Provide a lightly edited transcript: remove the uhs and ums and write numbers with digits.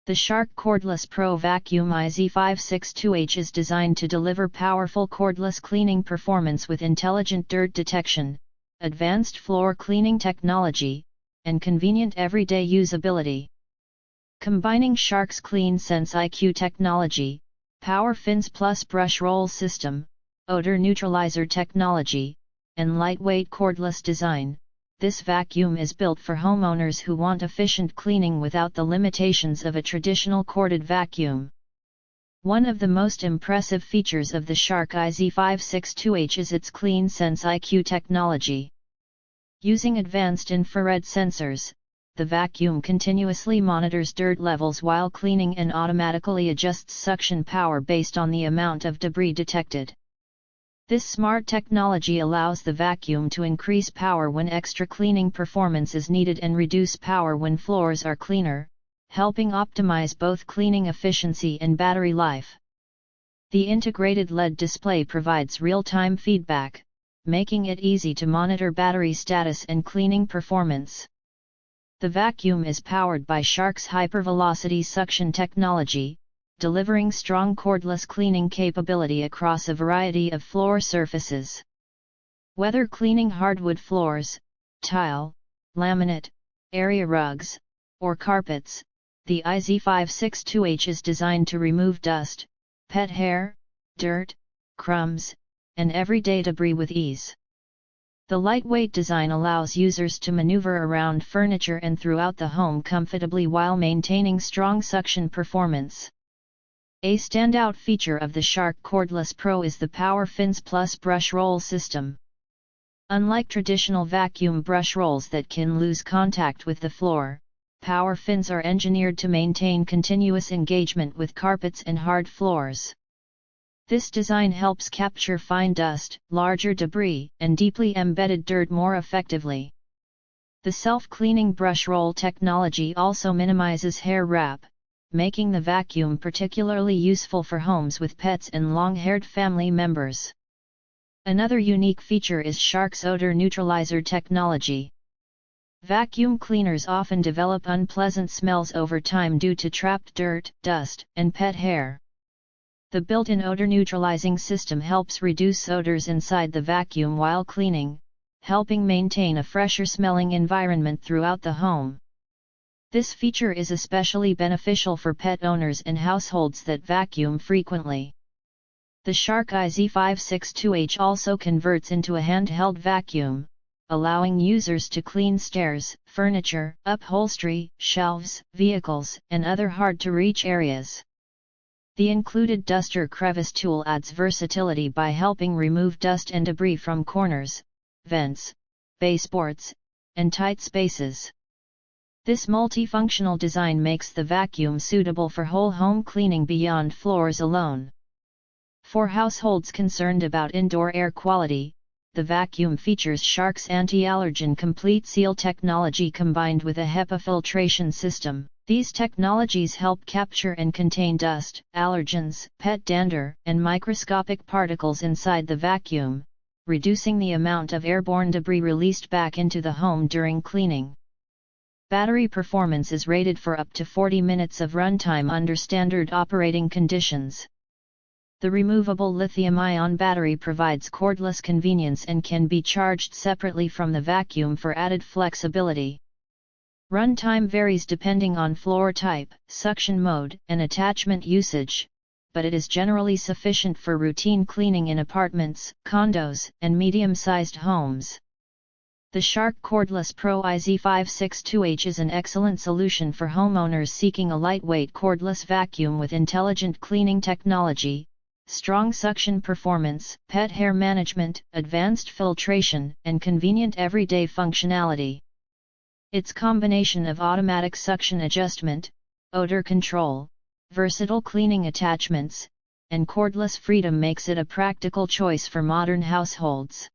The Shark Cordless Pro Vacuum IZ562H is designed to deliver powerful cordless cleaning performance with intelligent dirt detection, advanced floor cleaning technology, and convenient everyday usability. Combining Shark's Clean Sense IQ technology, PowerFins Plus brush roll system, Odor Neutralizer Technology, and lightweight cordless design, this vacuum is built for homeowners who want efficient cleaning without the limitations of a traditional corded vacuum. One of the most impressive features of the Shark IZ562H is its Clean Sense IQ technology. Using advanced infrared sensors, the vacuum continuously monitors dirt levels while cleaning and automatically adjusts suction power based on the amount of debris detected. This smart technology allows the vacuum to increase power when extra cleaning performance is needed and reduce power when floors are cleaner, helping optimize both cleaning efficiency and battery life. The integrated LED display provides real-time feedback, making it easy to monitor battery status and cleaning performance. The vacuum is powered by Shark's HyperVelocity suction technology, delivering strong cordless cleaning capability across a variety of floor surfaces. Whether cleaning hardwood floors, tile, laminate, area rugs, or carpets, the IZ562H is designed to remove dust, pet hair, dirt, crumbs, and everyday debris with ease. The lightweight design allows users to maneuver around furniture and throughout the home comfortably while maintaining strong suction performance. A standout feature of the Shark Cordless Pro is the PowerFins Plus brush roll system. Unlike traditional vacuum brush rolls that can lose contact with the floor, PowerFins are engineered to maintain continuous engagement with carpets and hard floors. This design helps capture fine dust, larger debris, and deeply embedded dirt more effectively. The self-cleaning brush roll technology also minimizes hair wrap, making the vacuum particularly useful for homes with pets and long-haired family members. Another unique feature is Shark's Odor Neutralizer Technology. Vacuum cleaners often develop unpleasant smells over time due to trapped dirt, dust, and pet hair. The built-in odor neutralizing system helps reduce odors inside the vacuum while cleaning, helping maintain a fresher-smelling environment throughout the home. This feature is especially beneficial for pet owners and households that vacuum frequently. The Shark IZ562H also converts into a handheld vacuum, allowing users to clean stairs, furniture, upholstery, shelves, vehicles, and other hard-to-reach areas. The included duster Crevice Tool adds versatility by helping remove dust and debris from corners, vents, baseboards, and tight spaces. This multifunctional design makes the vacuum suitable for whole home cleaning beyond floors alone. For households concerned about indoor air quality, the vacuum features Shark's Anti-Allergen Complete Seal technology combined with a HEPA filtration system. These technologies help capture and contain dust, allergens, pet dander, and microscopic particles inside the vacuum, reducing the amount of airborne debris released back into the home during cleaning. Battery performance is rated for up to 40 minutes of runtime under standard operating conditions. The removable lithium-ion battery provides cordless convenience and can be charged separately from the vacuum for added flexibility. Runtime varies depending on floor type, suction mode, and attachment usage, but it is generally sufficient for routine cleaning in apartments, condos, and medium-sized homes. The Shark Cordless Pro IZ562H is an excellent solution for homeowners seeking a lightweight cordless vacuum with intelligent cleaning technology, strong suction performance, pet hair management, advanced filtration, and convenient everyday functionality. Its combination of automatic suction adjustment, odor control, versatile cleaning attachments, and cordless freedom makes it a practical choice for modern households.